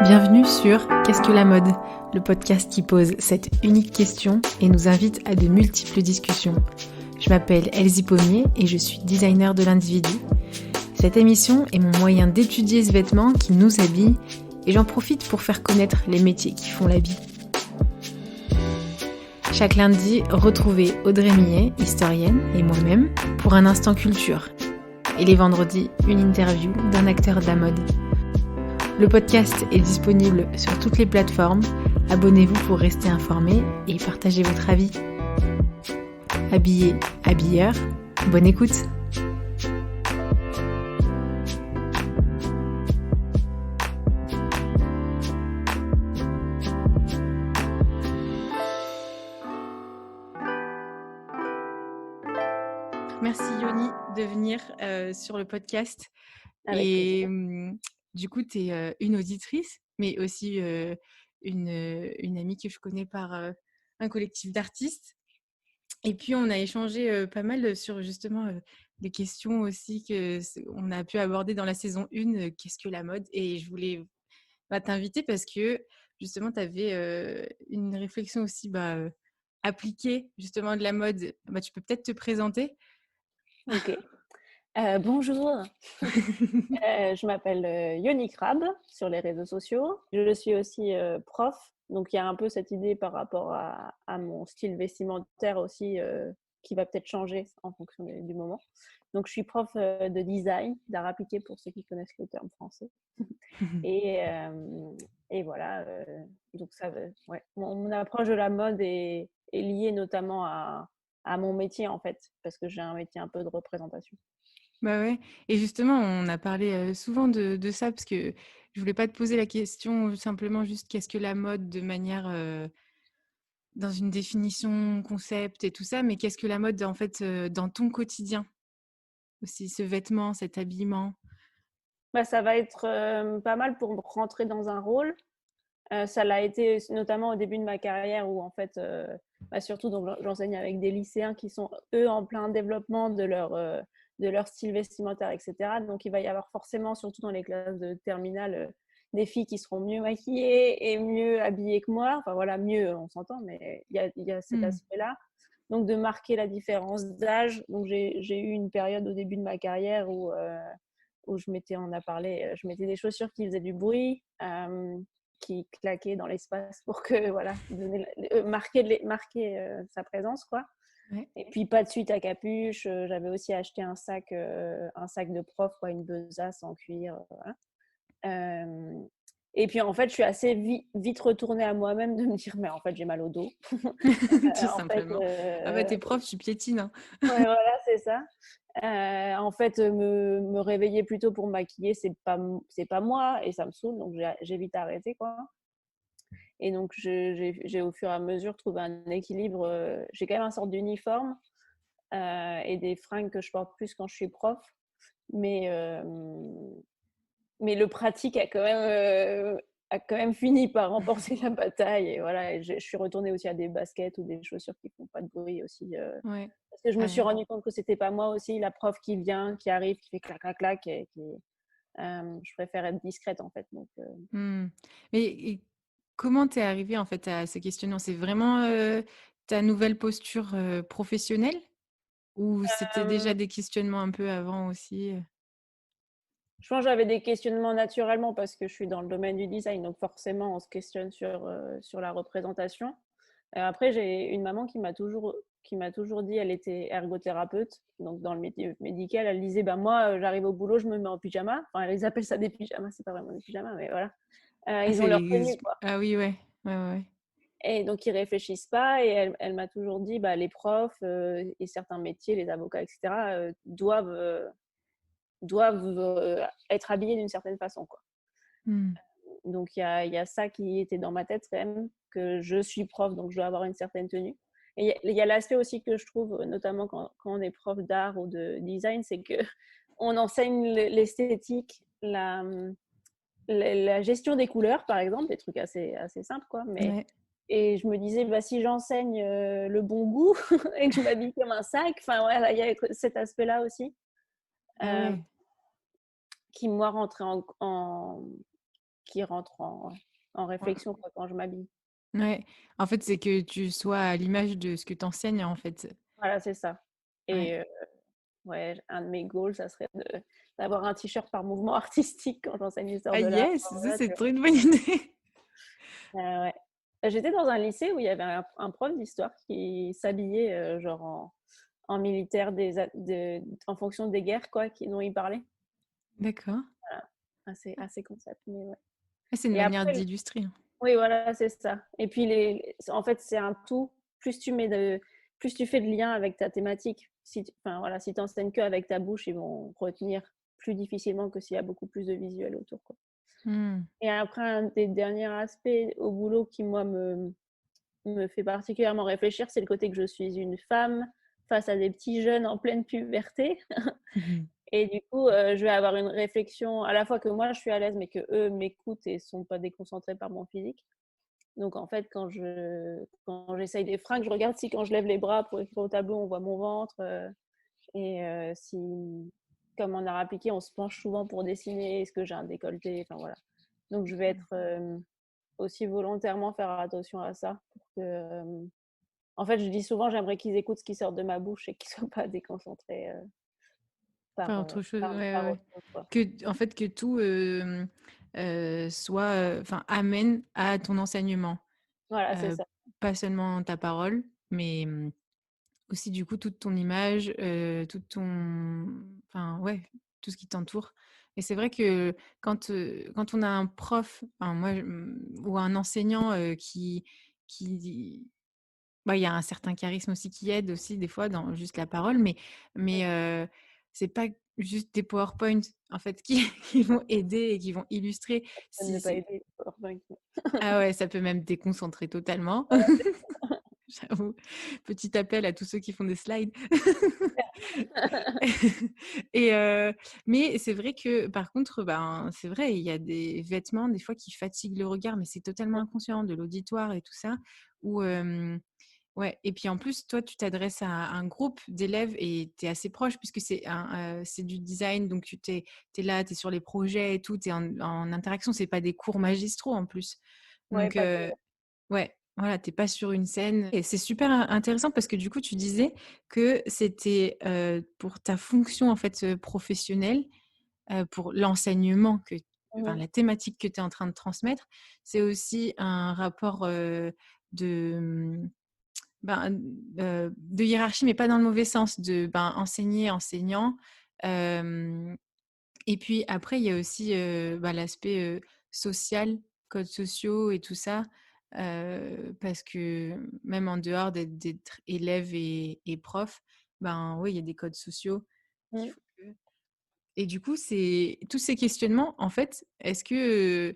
Bienvenue sur Qu'est-ce que la mode ? Le podcast qui pose cette unique question et nous invite à de multiples discussions. Je m'appelle Elsie Pommier et je suis designer de l'individu. Cette émission est mon moyen d'étudier ce vêtement qui nous habille et j'en profite pour faire connaître les métiers qui font l'habit. Chaque lundi, retrouvez Audrey Millet, historienne, et moi-même pour un instant culture. Et les vendredis, une interview d'un acteur de la mode. Le podcast est disponible sur toutes les plateformes. Abonnez-vous pour rester informé et partagez votre avis. Habillé, habilleur, bonne écoute. Merci Yoni de venir sur le podcast. Avec Et plaisir. du coup, tu es une auditrice, mais aussi une amie que je connais par un collectif d'artistes. Et puis, on a échangé pas mal sur justement les questions aussi qu'on a pu aborder dans la saison 1, qu'est-ce que la mode ? Et je voulais t'inviter parce que justement, tu avais une réflexion aussi appliquée justement de la mode. Tu peux peut-être te présenter. Ok. Bonjour. Je m'appelle Yoni Crab sur les réseaux sociaux. Je suis aussi prof. Donc, il y a un peu cette idée par rapport à mon style vestimentaire aussi qui va peut-être changer en fonction du moment. Donc, je suis prof de design, d'art appliqué pour ceux qui connaissent le terme français. Et, et voilà. Donc, ça, ouais. Mon approche de la mode est liée notamment à mon métier, en fait, parce que j'ai un métier un peu de représentation. Bah ouais. Et justement, on a parlé souvent de ça parce que je voulais pas te poser la question simplement juste qu'est-ce que la mode de manière dans une définition concept et tout ça, mais qu'est-ce que la mode en fait dans ton quotidien aussi, ce vêtement, cet habillement. Bah, ça va être pas mal pour rentrer dans un rôle. Ça l'a été notamment au début de ma carrière où en fait, surtout donc, j'enseigne avec des lycéens qui sont eux en plein développement de leur style vestimentaire, etc. Donc il va y avoir forcément, surtout dans les classes de terminale, des filles qui seront mieux maquillées et mieux habillées que moi. Enfin voilà, mieux, on s'entend, mais il y a cet aspect-là. Donc de marquer la différence d'âge. Donc j'ai eu une période au début de ma carrière où je mettais, on a parlé, je mettais des chaussures qui faisaient du bruit, qui claquaient dans l'espace pour que, voilà, marquer sa présence, quoi. Ouais. Et puis, pas de suite à capuche. J'avais aussi acheté un sac de prof, quoi, une besace en cuir. Voilà. Et puis, en fait, je suis assez vite retournée à moi-même de me dire, mais en fait, j'ai mal au dos. Tout En fait, simplement. Ah bah t'es prof, tu piétines. Hein. ouais, voilà, c'est ça. En fait, me réveiller plus tôt pour me maquiller, c'est pas moi et ça me saoule, donc j'ai vite arrêté, quoi. Et donc, j'ai au fur et à mesure trouvé un équilibre. J'ai quand même un sorte d'uniforme et des fringues que je porte plus quand je suis prof, mais, mais le pratique a quand même fini par remporter la bataille. Et voilà, et je suis retournée aussi à des baskets ou des chaussures qui font pas de bruit aussi. Ouais. Parce que je me suis rendu compte que c'était pas moi aussi, la prof qui vient, qui arrive, qui fait clac, clac, clac. Je préfère être discrète en fait. Donc, Mais comment t'es arrivée en fait à ce questionnement ? C'est vraiment ta nouvelle posture professionnelle ou c'était déjà des questionnements un peu avant aussi je pense que j'avais des questionnements naturellement parce que je suis dans le domaine du design, donc forcément on se questionne sur la représentation. Après, j'ai une maman qui m'a toujours dit, elle était ergothérapeute, donc dans le métier médical, elle disait, bah moi, j'arrive au boulot, je me mets en pyjama. Enfin, ils appellent ça des pyjamas, c'est pas vraiment des pyjamas, mais voilà. Ah, Ils ont leur tenue, quoi. Ah oui, ouais. Ouais, ouais. Et donc, ils réfléchissent pas. Et elle m'a toujours dit, bah, les profs et certains métiers, les avocats, etc., doivent être habillés d'une certaine façon, quoi. Hmm. Donc, il y a ça qui était dans ma tête quand même, que je suis prof, donc je dois avoir une certaine tenue. Et il y a l'aspect aussi que je trouve, notamment quand on est prof d'art ou de design, c'est qu'on enseigne l'esthétique, la gestion des couleurs, par exemple, des trucs assez simples, quoi. Ouais. Et je me disais, bah, si j'enseigne le bon goût et que je m'habille comme un sac, enfin, voilà, il y a cet aspect-là aussi Ah euh, ouais. qui, moi, rentrait qui rentre en réflexion quoi, quand je m'habille. Ouais. En fait, c'est que tu sois à l'image de ce que tu enseignes, en fait. Voilà, c'est ça. Ouais. Et ouais, un de mes goals, ça serait d'avoir un t-shirt par mouvement artistique quand j'enseigne l'histoire Ah de l'art. yes! Enfin, Ça, voilà, tu c'est trop une bonne idée. Ouais. J'étais dans un lycée où il y avait un prof d'histoire qui s'habillait genre en militaire en fonction des guerres quoi, dont il parlait. D'accord. Voilà. Assez concept, mais ouais. Ah, c'est une Et manière après, d'illustrer, hein. oui, voilà, c'est ça. Et puis, en fait, c'est un tout. Plus tu fais de liens avec ta thématique. Enfin, voilà, si tu enseignes que avec ta bouche, ils vont retenir plus difficilement que s'il y a beaucoup plus de visuels autour, quoi. Mmh. Et après, un des derniers aspects au boulot qui, moi, me fait particulièrement réfléchir, c'est le côté que je suis une femme face à des petits jeunes en pleine puberté. Mmh. Et du coup, je vais avoir une réflexion à la fois que moi, je suis à l'aise, mais que eux m'écoutent et sont pas déconcentrés par mon physique. Donc, en fait, quand j'essaye des fringues, je regarde si quand je lève les bras pour écrire au tableau, on voit mon ventre. Et si, comme en art appliqué, on se penche souvent pour dessiner, est-ce que j'ai un décolleté? Enfin, voilà. Donc, je vais être aussi volontairement faire attention à ça. En fait, je dis souvent, j'aimerais qu'ils écoutent ce qui sort de ma bouche et qu'ils ne soient pas déconcentrés Par autre chose, ouais, ouais, par ouais. autre chose, quoi. En fait, que tout, soit, enfin, amène à ton enseignement. Voilà, c'est Heu, ça. Pas seulement ta parole, mais, aussi du coup toute ton image, tout ton enfin ouais, tout ce qui t'entoure et c'est vrai que quand on a un prof, enfin moi, ou un enseignant, qui bah, il y a un certain charisme aussi qui aide aussi des fois dans juste la parole, Mmh. mais c'est pas juste des PowerPoint en fait qui qui vont aider et qui vont illustrer. Ça ne Si pas c'est aider. PowerPoint. Ah ouais, ça peut même déconcentrer totalement. J'avoue. Petit appel à tous ceux qui font des slides. Et mais c'est vrai que par contre, ben, c'est vrai, il y a des vêtements des fois qui fatiguent le regard, mais c'est totalement inconscient de l'auditoire et tout ça où, ouais et puis en plus, toi, tu t'adresses à un groupe d'élèves et tu es assez proche puisque c'est du design donc tu es là, tu es sur les projets et tout, tu es en interaction, c'est pas des cours magistraux en plus. Ouais, Donc pas que. ouais, voilà, tu es pas sur une scène et c'est super intéressant parce que du coup, tu disais que c'était, pour ta fonction en fait, professionnelle, pour l'enseignement enfin Mmh. la thématique que tu es en train de transmettre, c'est aussi un rapport, de, ben, de hiérarchie, mais pas dans le mauvais sens, de, ben, enseigner, enseignant, hem et puis après, il y a aussi, bah, l'aspect, social, codes sociaux et tout ça, parce que même en dehors d'être élève et prof, ben, oui, il y a des codes sociaux qu'il Mmh. faut que et du coup, c'est tous ces questionnements, en fait, est-ce que,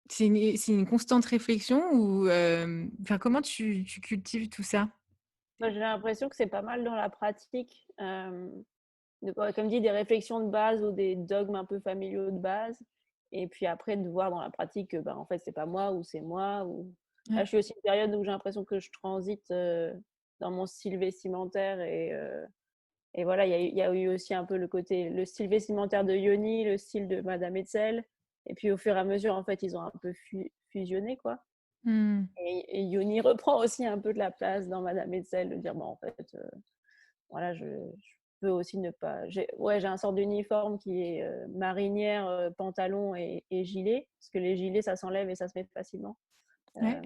c'est une constante réflexion ou, enfin, comment tu cultives tout ça? Moi, j'ai l'impression que c'est pas mal dans la pratique, ouais, comme dit, des réflexions de base ou des dogmes un peu familiaux de base et puis après de voir dans la pratique que, bah, en fait, c'est pas moi ou c'est moi ou là, Ouais. je suis aussi une période où j'ai l'impression que je transite, dans mon style vestimentaire et voilà, il y a eu aussi un peu le style vestimentaire de Yoni, le style de Madame Hetzel et puis au fur et à mesure, en fait, ils ont un peu fusionné, quoi. Mmh. Et Yoni reprend aussi un peu de la place dans Madame Hetzel, de dire: «Bon, en fait, voilà, je peux aussi ne pas». J'ai un sort d'uniforme qui est marinière, pantalon et gilet, parce que les gilets, ça s'enlève et ça se met facilement. Ouais.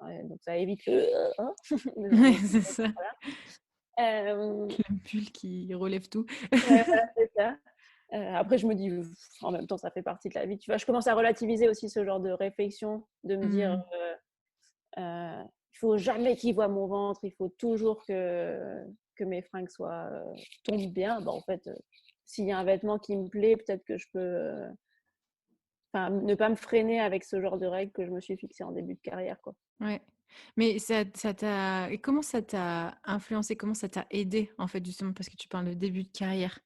Ouais, donc ça évite le hein, Ouais, donc c'est ça. voilà. Hem, La bulle qui relève tout. ouais, voilà, c'est ça. Après, je me dis: En même temps, ça fait partie de la vie». Tu vois? Je commence à relativiser aussi ce genre de réflexion, de me dire, Mmh. «Il faut jamais qu'ils voient mon ventre, il faut toujours que mes fringues tombent bien». Bah, en fait, s'il y a un vêtement qui me plaît, peut-être que je peux, enfin, ne pas me freiner avec ce genre de règles que je me suis fixées en début de carrière, quoi. Ouais. Mais ça t'a et comment ça t'a influencé? Comment ça t'a aidé, en fait, justement, parce que tu parles de début de carrière,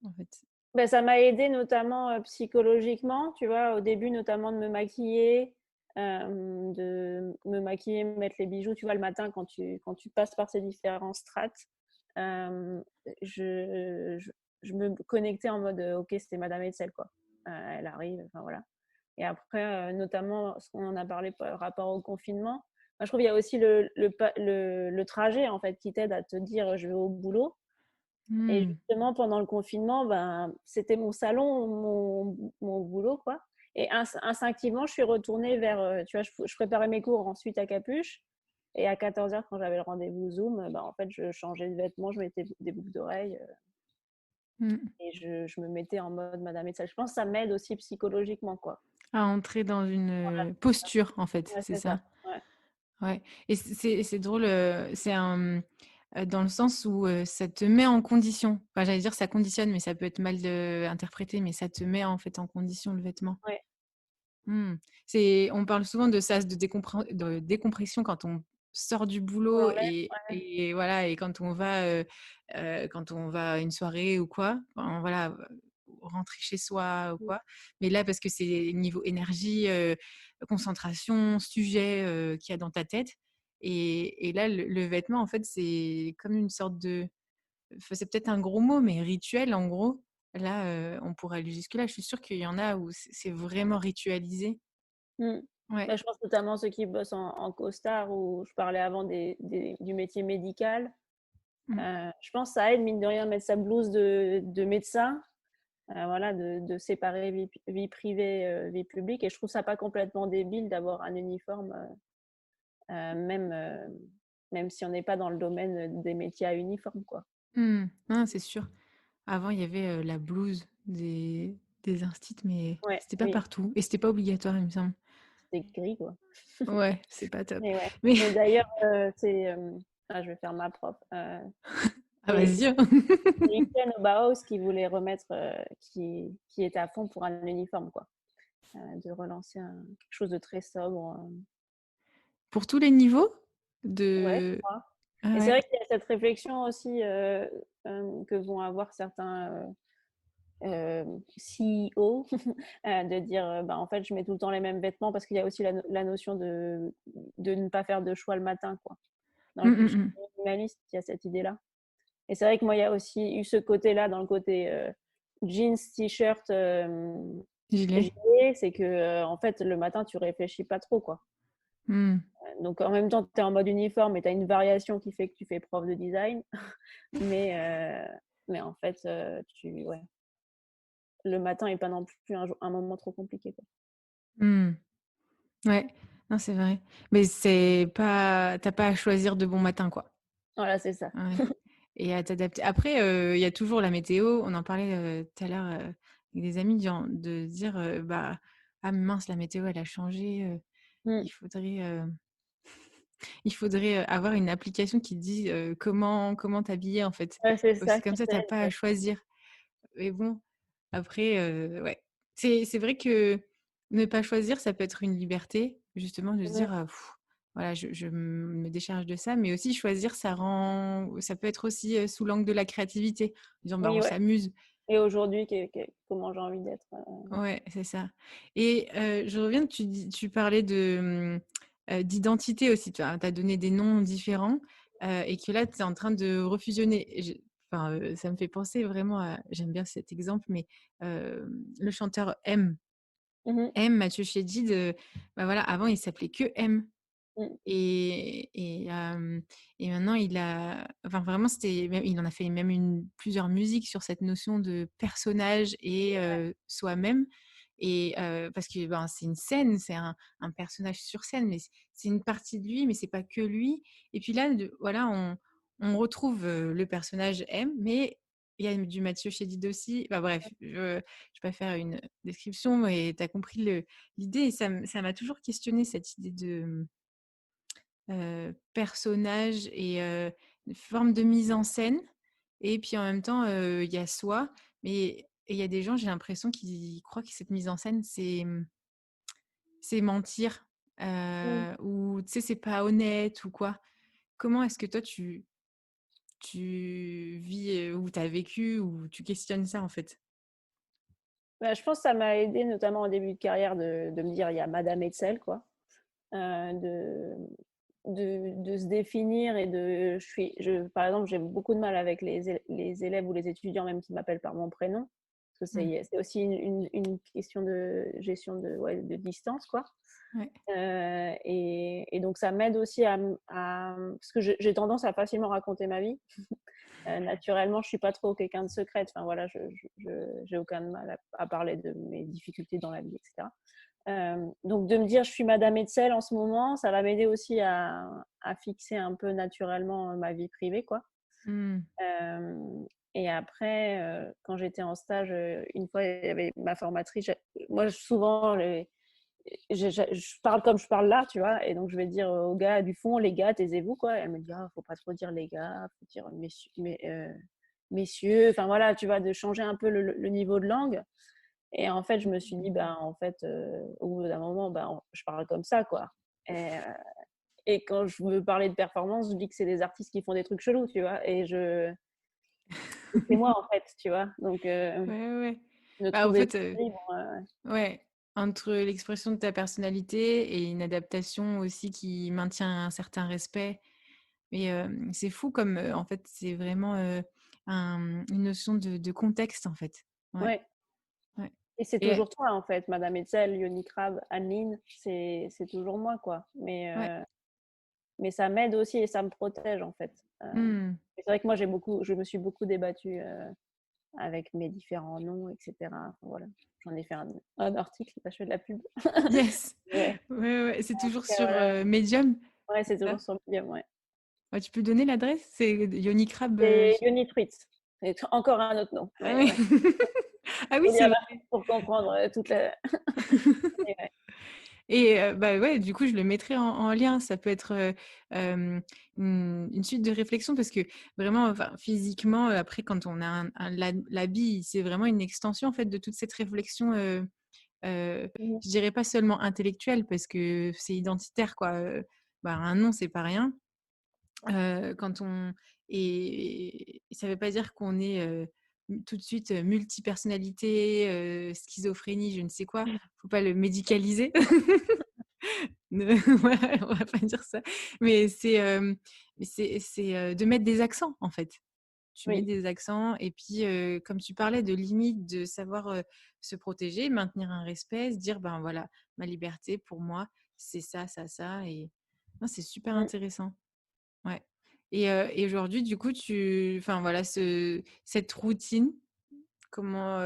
en fait? Bah, ça m'a aidée notamment, psychologiquement, tu vois? Au début, notamment de me maquiller, mettre les bijoux, tu vois? Le matin quand tu passes par ces différents strates, hem, je je me connectais en mode, «OK, c'était Madame Hetzel», quoi. elle arrive, enfin voilà. Et après, notamment, ce qu'on en a parlé par rapport au confinement, moi, je trouve il y a aussi le trajet, en fait, qui t'aide à te dire: «Je vais au boulot». Et Mmh. justement, pendant le confinement, ben, c'était mon salon, mon boulot, quoi. Et instinctivement, je suis retournée vers, tu vois, je préparais mes cours ensuite à Capuche. Et à 14h, quand j'avais le rendez-vous Zoom, ben, en fait, je changeais de vêtements, je mettais des boucles d'oreilles, Mmh. et je me mettais en mode Madame Hetzel. Je pense que ça m'aide aussi psychologiquement, quoi. À entrer dans une, Voilà, posture, en fait, ouais, c'est c'est ça. ça? Ouais. Ouais et c'est drôle, c'est dans le sens où, ça te met en condition. Enfin, j'allais dire ça conditionne, mais ça peut être mal, interprété, mais ça te met, en fait, en condition, le vêtement. Ouais. Mmh. On parle souvent de sas de décompression quand on sort du On boulot l'enlève, ouais. et voilà et quand on va à une soirée ou quoi, enfin voilà, rentrer chez soi ou Mmh. quoi. Mais là, parce que c'est niveau énergie, concentration, sujet, qu'il y a dans ta tête et là, le vêtement, en fait, c'est comme une sorte de enfin, c'est peut-être un gros mot, mais rituel, en gros. Là, on pourrait aller jusque-là. Je suis sûre qu'il y en a où c'est vraiment ritualisé. Mmh. Ouais. Bah, je pense notamment ceux qui bossent en costard, ou je parlais avant du métier médical. Mmh. Je pense que ça aide, mine de rien, mettre sa blouse de médecin, voilà, de séparer vie privée, vie publique. Et je trouve ça pas complètement débile d'avoir un uniforme, même, même si on n'est pas dans le domaine des métiers à uniforme, quoi. Mmh. Non, c'est sûr. Avant, il y avait, la blouse des instituts, mais Ouais, c'était pas oui, partout et c'était pas obligatoire, il me semble. c'était gris, quoi. Ouais, c'est pas top. Mais ouais. Mais Mais d'ailleurs, c'est, je vais faire ma prof. ah C'est vas-y, hein. Etienne Bauhaus qui voulait remettre, qui était à fond pour un uniforme, quoi. De relancer quelque chose de très sobre. Pour tous les niveaux Ouais, je de crois. ah Et c'est ouais. vrai qu'il y a cette réflexion aussi, que vont avoir certains, CEO, de dire, bah, en fait, je mets tout le temps les mêmes vêtements, parce qu'il y a aussi la notion de ne pas faire de choix le matin, quoi. Dans le Mmh, mmh culture mh. minimaliste, il y a cette idée-là. Et c'est vrai que moi, il y a aussi eu ce côté-là dans le côté, jeans, t-shirt, Gilet. gilet, c'est que, en fait, le matin, tu réfléchis pas trop, quoi. Mmh. Donc en même temps, tu es en mode uniforme et tu as une variation qui fait que tu fais prof de design. Mais, en fait, ouais, le matin est pas non plus un moment trop compliqué, quoi. Mmh. Ouais. Non, c'est vrai. Mais c'est pas tu as pas à choisir de bon matin, quoi. Voilà, c'est ça. Ouais et à t'adapter. Après, il y a toujours la météo. On en parlait, tout à l'heure, avec des amis, de dire, bah: «Ah mince, la météo, elle a changé, Mmh. il faudrait, avoir une application qui dit, comment t'habiller, en fait». Ouais, c'est Aussi ça comme qui ça, tu as t'aide, pas à ouais. choisir. Mais bon, après, ouais. C'est vrai que ne pas choisir, ça peut être une liberté, justement, de se Mmh. dire, voilà, je me décharge de ça, mais aussi choisir, ça peut être aussi, sous l'angle de la créativité, en disant: «Bah, on Oui, ouais. s'amuse». Et aujourd'hui, comment j'ai envie d'être, Ouais, c'est ça et je reviens, tu parlais d'identité aussi. Tu as donné des noms différents, et que là, tu es en train de refusionner. Enfin, ça me fait penser vraiment à j'aime bien cet exemple, mais le chanteur mmh mh. Mathieu Chédid, bah, voilà, avant, il s'appelait que M. Mmh. Et maintenant il a enfin vraiment c'était même il en a fait même plusieurs musiques sur cette notion de personnage et soi-même et parce que, ben, c'est une scène, c'est un personnage sur scène, mais c'est une partie de lui, mais c'est pas que lui et puis là voilà on retrouve, le personnage M, mais il y a du Mathieu Chédid aussi. Enfin bref, je vais pas faire une description, mais tu as compris l'idée et ça m'a toujours questionnée cette idée de personnage et une forme de mise en scène et puis en même temps, il y a soi, mais il y a des gens, j'ai l'impression qu'ils croient que cette mise en scène, c'est mentir, Mmh. ou tu sais, c'est pas honnête ou quoi. Comment est-ce que toi tu vis, ou tu as vécu ou tu questionnes ça, en fait? Bah, je pense que ça m'a aidée, notamment au début de carrière, de me dire: «Il y a Madame Hetzel», quoi. De se définir, et par exemple, j'ai beaucoup de mal avec les élèves ou les étudiants même qui m'appellent par mon prénom. Parce que Mmh. c'est aussi une question de gestion de distance, quoi. Ouais. Et donc ça m'aide aussi parce que j'ai tendance à facilement raconter ma vie. Naturellement, je suis pas trop quelqu'un de secrète. Enfin voilà, j'ai aucun mal à parler de mes difficultés dans la vie, etc. Donc de me dire: «Je suis madame Hetzel en ce moment», ça va m'aider aussi à fixer un peu naturellement, ma vie privée, quoi. Mmh. Hem Et après, quand j'étais en stage, une fois, il y avait ma formatrice, moi souvent je parle comme je parle là, tu vois? Et donc je vais dire aux gars du fond: «Les gars, taisez-vous, quoi». Elle me dit: «Ah, faut pas trop dire les gars, faut dire messieurs», enfin voilà, tu vois? De changer un peu le niveau de langue. Et en fait, je me suis dit: «Ben, en fait, au bout d'un moment, ben, je parle comme ça, quoi». Et quand je veux parler de performance, je dis que c'est des artistes qui font des trucs chelous, tu vois? Et c'est moi, en fait, tu vois? Donc Ouais, ouais, ouais. de Bah, en trouver fait, l'équilibre, ouais, entre l'expression de ta personnalité et une adaptation aussi qui maintient un certain respect. Mais c'est fou comme, en fait, c'est vraiment, une notion de contexte, en fait. Ouais, ouais. ouais. Et c'est Et toujours toi, en fait, Madame Hetzel, Yoni Crab, Anneline, c'est toujours moi, quoi. ouais. Mais ça m'aide aussi et ça me protège, en fait. Mmh. Et c'est vrai que moi, je me suis beaucoup débattue, avec mes différents noms, et cetera. Enfin, voilà. J'en ai fait un article, là, je fais de la pub. Yes! Ouais, Ouais, ouais, c'est en tout toujours cas, sur, voilà. Medium, Ouais, c'est c'est toujours ça? sur Medium, ouais. Ouais, tu peux donner l'adresse? C'est Yoni Crab, C'est j Yoni Truitt. C'est encore un autre nom, ah mais oui. ouais. Ah oui, Faut c'est lire vrai. l'article pour comprendre, toute la et ouais. Et bah, ouais, du coup, je le mettrai en lien. Ça peut être, une suite de réflexion parce que vraiment, enfin, physiquement, après quand on a l'habit, c'est vraiment une extension, en fait, de toute cette réflexion, Mmh je dirais pas seulement intellectuelle parce que c'est identitaire, quoi, bah, un nom, c'est pas rien. Quand on et ça veut pas dire qu'on est, tout de suite, multipersonnalité, schizophrénie, je ne sais quoi. Faut pas le médicaliser. Ne ouais, on va pas dire ça. Mais c'est de mettre des accents, en fait. Tu mets Oui. des accents et puis, comme tu parlais de limite, de savoir, se protéger, maintenir un respect, se dire: «Ben, voilà, ma liberté pour moi, c'est ça, ça, ça» et non, c'est super Mmh. intéressant. Ouais et aujourd'hui, du coup, enfin, voilà, cette routine, comment,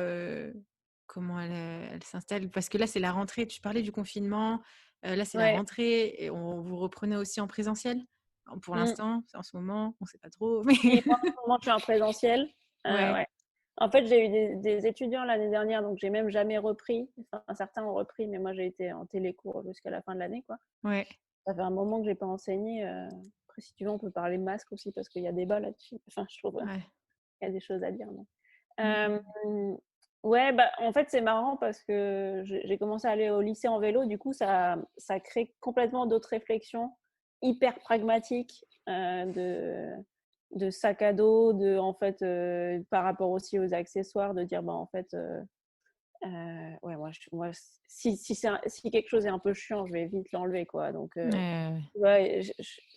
comment elle s'installe? Parce que là, c'est la rentrée. Tu parlais du confinement, là, c'est la Ouais. rentrée et vous reprenez aussi en présentiel? Pour Mmh. l'instant, en ce moment, on ne sait pas trop, mais Oui, moi, en ce moment, je suis en présentiel. ouais, Ouais. En fait, j'ai eu des étudiants l'année dernière, donc j'ai même jamais repris. Enfin, certains ont repris, mais moi, j'ai été en télécours jusqu'à la fin de l'année, quoi. ouais. Ça fait un moment que j'ai pas enseigné. Après, si tu veux, on peut parler masque aussi parce qu'il y a débat là-dessus. Enfin, je trouve, Ouais. il y a des choses à dire, non? Mmh. Hem, ouais, bah, en fait, c'est marrant parce que j'ai commencé à aller au lycée en vélo. Du coup, ça crée complètement d'autres réflexions hyper pragmatiques, de sac à dos, en fait, par rapport aussi aux accessoires, de dire, bah, en fait, ouais, moi, si quelque chose est un peu chiant, je vais vite l'enlever, quoi. Donc Ouais, ouais,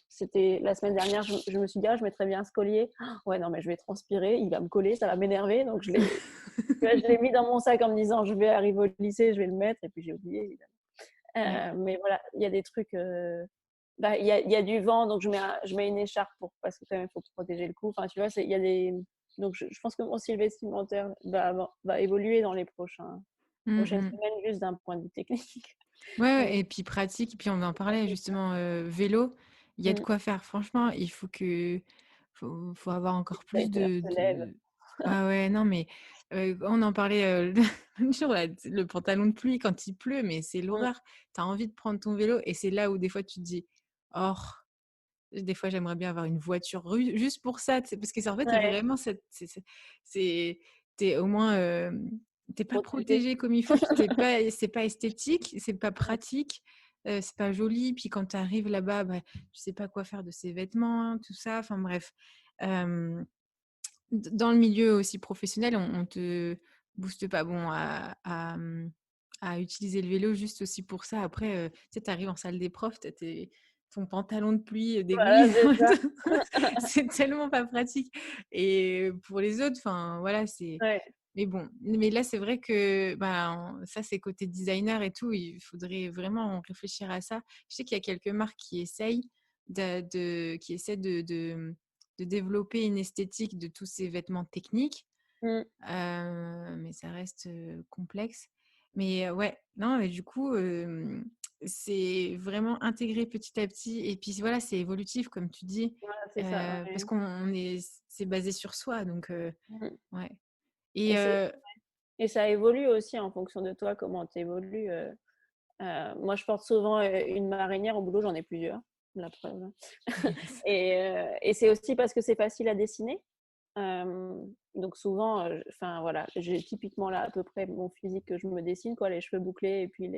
c'était la semaine dernière, je me suis dit: «Ah, je mettrais bien ce collier». Ouais, non, mais je vais transpirer, il va me coller, ça va m'énerver. Donc tu vois, je l'ai mis dans mon sac en me disant: «Je vais arriver au lycée, je vais le mettre», et puis j'ai oublié, évidemment. ouais. Mais voilà, il y a des trucs, bah, il y a du vent, donc je mets une écharpe parce que quand même, il faut protéger le cou. Enfin, tu vois, il y a des donc je pense que mon style vestimentaire va évoluer dans les Mmh prochaines mh. semaines, juste d'un point de vue technique. Ouais, Mais ouais et puis pratique et puis on en parlait pratique. justement, vélo, il y a de Mmh. quoi faire. Franchement, faut avoir encore plus L'œil se lève. ah ouais, non mais, on en parlait, l'autre jour là, le pantalon de pluie quand il pleut, mais c'est Mmh. l'horreur. Tu as envie de prendre ton vélo et c'est là où des fois tu te dis: «Oh, des fois j'aimerais bien avoir une voiture juste pour ça», tu sais? Parce que c'est en fait Ouais, vraiment c'est tu au moins, tu pas protéger. protégé comme il faut, puis c'est pas esthétique, c'est pas pratique, c'est pas joli. Puis quand tu arrives là-bas, bah, tu sais pas quoi faire de ces vêtements, tout ça, enfin bref. Hem, dans le milieu aussi professionnel, on te booste pas bon à utiliser le vélo juste aussi pour ça. Après, tu sais, tu arrives en salle des profs, tu as ton pantalon de pluie, Voilà, dégouline. c'est ça. C'est tellement pas pratique et pour les autres, enfin voilà, c'est Ouais. Mais bon, mais là, c'est vrai que ben, ça, c'est côté designer et tout. Il faudrait vraiment réfléchir à ça. Je sais qu'il y a quelques marques qui essayent qui essaient de développer une esthétique de tous ces vêtements techniques. Mm. Mais ça reste complexe. Mais ouais, non, mais du coup, c'est vraiment intégré petit à petit. Et puis voilà, c'est évolutif, comme tu dis, Voilà, c'est ça. parce Ouais. c'est basé sur soi. Donc, Mm. ouais. Et, Et et ça évolue aussi en fonction de toi, comment tu évolues. Moi, je porte souvent une marinière au boulot, j'en ai plusieurs, la preuve. Et c'est aussi parce que c'est facile à dessiner. Donc souvent, enfin voilà, j'ai typiquement là à peu près mon physique que je me dessine, quoi, les cheveux bouclés et puis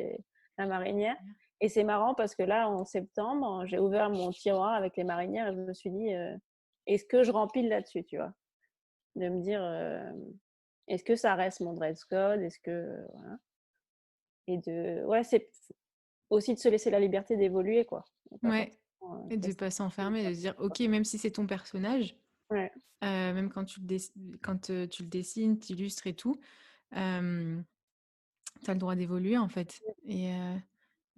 la marinière. Et c'est marrant parce que là, en septembre, j'ai ouvert mon tiroir avec les marinières et je me suis dit, est-ce que je rempile là-dessus, tu vois? De me dire, est-ce que ça reste mon dress code? Est-ce que voilà. Et ouais, c'est aussi de se laisser la liberté d'évoluer, quoi. Pas ouais, forcément et de rester pas figé, s'enfermer, quoi. de se dire, ok, même si c'est ton personnage, Ouais. même quand tu le dessines, tu illustres et tout, tu as le droit d'évoluer en fait. Et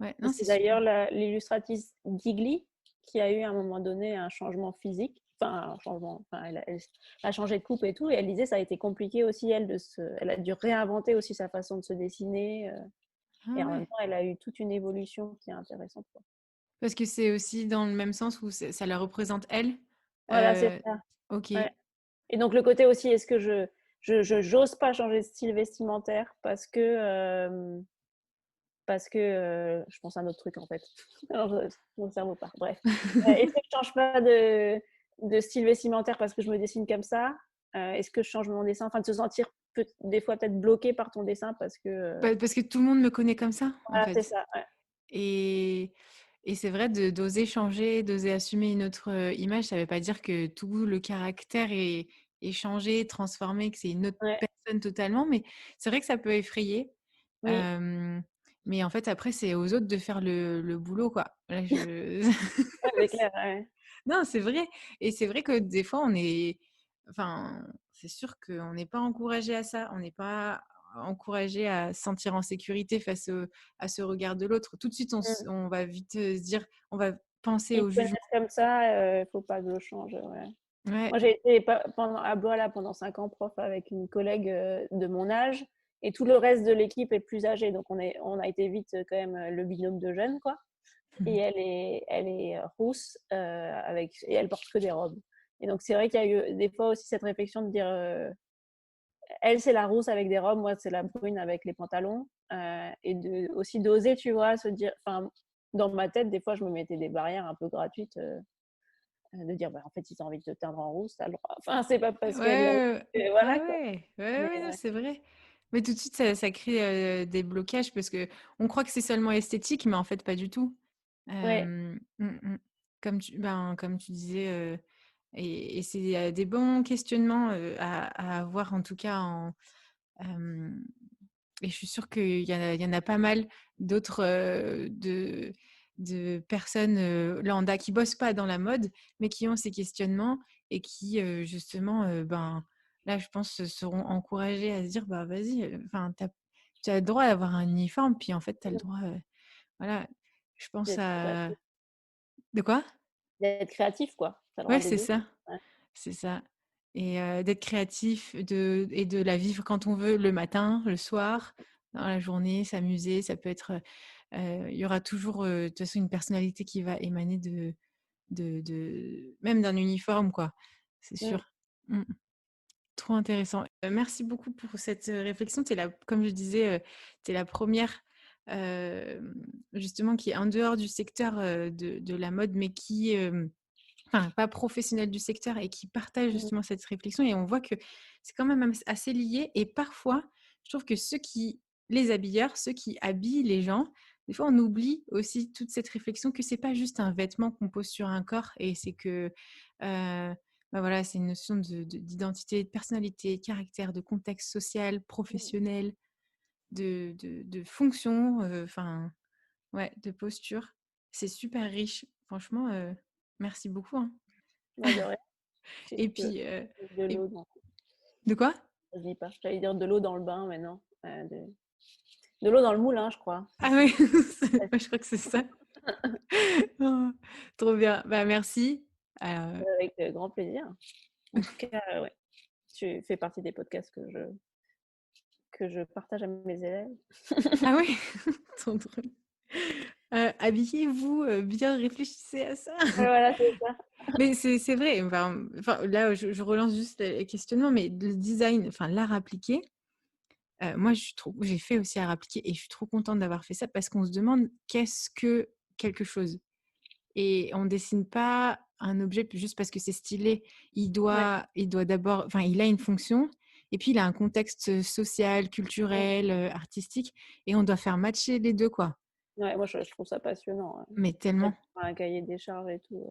ouais, Et non, c'est c'est super. d'ailleurs l'illustratrice Ghigli qui a eu à un moment donné un changement physique. Enfin, un changement, enfin, elle a changé de coupe et tout. Et elle disait ça a été compliqué aussi, elle, elle a dû réinventer aussi sa façon de se dessiner. Ah Et en même ouais. temps, elle a eu toute une évolution qui est intéressante, quoi. Parce que c'est aussi dans le même sens où ça la représente elle. Voilà, c'est Euh, ça. ok. Ouais. Et donc, le côté aussi, est-ce que j'ose pas changer de style vestimentaire parce que je pense à un autre truc en fait. Alors, mon cerveau part. Bref. Est-ce que je change pas de style vestimentaire parce que je me dessine comme ça? Est-ce que je change mon dessin? Enfin, de se sentir des fois peut-être bloqué par ton dessin parce que. Parce que tout le monde me connaît comme ça, en Voilà, c'est fait. ça. Ouais. Et, et c'est vrai d'oser changer, d'oser assumer une autre image, ça veut pas dire que tout le caractère est changé, transformé, que c'est une autre Ouais. personne totalement, mais c'est vrai que ça peut effrayer. Oui, Euh, mais en fait, après, c'est aux autres de faire le boulot, quoi. Là, ouais, c'est clair. Ouais. Non, c'est vrai. Et c'est vrai que des fois, enfin, c'est sûr qu'on n'est pas encouragé à ça. On n'est pas encouragé à se sentir en sécurité à ce regard de l'autre. Tout de suite, Mm. on va vite se dire, on va penser Ils au te jugement. connaissent comme ça, il faut pas que je change. Ouais. Ouais. Moi, j'ai été à Blois pendant 5 ans prof avec une collègue de mon âge et tout le reste de l'équipe est plus âgé. Donc, on a été vite quand même le binôme de jeunes, quoi. Et elle est rousse et elle porte que des robes. Et donc, c'est vrai qu'il y a eu des fois aussi cette réflexion de dire elle, c'est la rousse avec des robes, moi, c'est la brune avec les pantalons. Et aussi d'oser, tu vois, se dire, enfin, dans ma tête, des fois, je me mettais des barrières un peu gratuites. De dire bah, en fait si tu as envie de te teindre en rouge t'as le droit, enfin c'est pas parce qu'elle l'a Ouais, voilà ouais, quoi. ouais, ouais, Mais ouais, non, c'est vrai. Mais tout de suite, ça crée des blocages parce que on croit que c'est seulement esthétique, mais en fait, pas du tout. ouais, Comme tu disais, et c'est des bons questionnements à avoir, en tout cas. Euh, et je suis sûre il y en a pas mal d'autres de personnes lambda qui bossent pas dans la mode, mais qui ont ces questionnements et qui, justement, ben, là, je pense, seront encouragés à se dire, bah, vas-y, enfin, tu as le droit d'avoir un uniforme, puis en fait, tu as le droit, voilà, je pense d'être à... créatif, De quoi? quoi, t'as le droit Ouais, des c'est deux. ça, Ouais. c'est ça. Et d'être créatif et de la vivre quand on veut, le matin, le soir, dans la journée, s'amuser. Ça peut être, il y aura toujours, de toute façon, une personnalité qui va émaner même d'un uniforme, quoi. C'est Mm. sûr. Mmh. Trop intéressant. Merci beaucoup pour cette réflexion. Comme je disais, tu es la première, justement, qui est en dehors du secteur de la mode, mais qui, enfin, pas professionnels du secteur et qui partagent Mm. justement cette réflexion. Et on voit que c'est quand même assez lié. Et parfois, je trouve que les habilleurs, ceux qui habillent les gens, des fois, on oublie aussi toute cette réflexion que c'est pas juste un vêtement qu'on pose sur un corps et c'est que, bah voilà, c'est une notion d'identité, de personnalité, de caractère, de contexte social, professionnel, de fonction, enfin, ouais, de posture. C'est super riche. Franchement, merci beaucoup, hein. Bah, de rien, Et si je peux puis, mettre de et l'eau dans. de quoi? Ça se dit pas. J'allais dire de l'eau dans le bain, mais non. De l'eau dans le moulin, je crois. Ah oui, moi, je crois que c'est ça. Oh, trop bien. Bah, merci. Avec grand plaisir. En tout cas, ouais, tu fais partie des podcasts que je partage à mes élèves. Ah oui, trop drôle. Habillez-vous bien, réfléchissez à ça. Ouais, voilà, c'est ça. Mais c'est vrai. Enfin, là, je relance juste le questionnement, mais le design, enfin l'art appliqué, moi, j'ai fait aussi art appliqué et je suis trop contente d'avoir fait ça parce qu'on se demande qu'est-ce que quelque chose. Et on dessine pas un objet juste parce que c'est stylé. Il Ouais. doit d'abord, enfin, il a une fonction et puis il a un contexte social, Mm. culturel, artistique et on doit faire matcher les deux, quoi. Ouais, moi, je trouve ça passionnant. Mais tellement. Un cahier des charges et tout.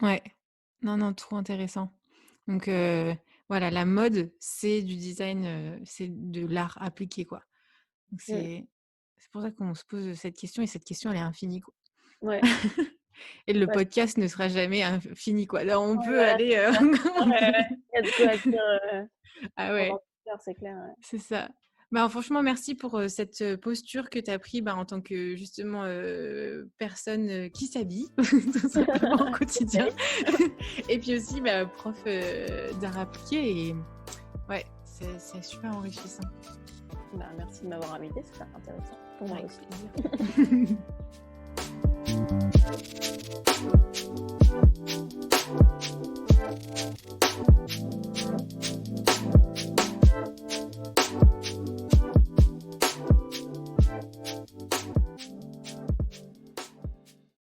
Ouais. Non, trop intéressant. Donc voilà, la mode, c'est du design, c'est de l'art appliqué, quoi. Donc Mm. c'est pour ça qu'on se pose cette question et cette question, elle est infinie, quoi. Ouais. Et le Ouais, podcast ne sera jamais fini, quoi. Là, on ouais, peut voilà, aller. c'est ça. Ouais, ouais. Il y a de quoi dire Ah pendant ouais, toute l'heure, c'est clair. Ouais. c'est ça. Bah, franchement, merci pour cette posture que tu as pris en tant que justement personne qui s'habille tout simplement au quotidien. Et puis aussi prof d'art appliqué. Et ouais, c'est super enrichissant. Bah, merci de m'avoir invité, c'était intéressant. Pour moi Avec aussi. plaisir.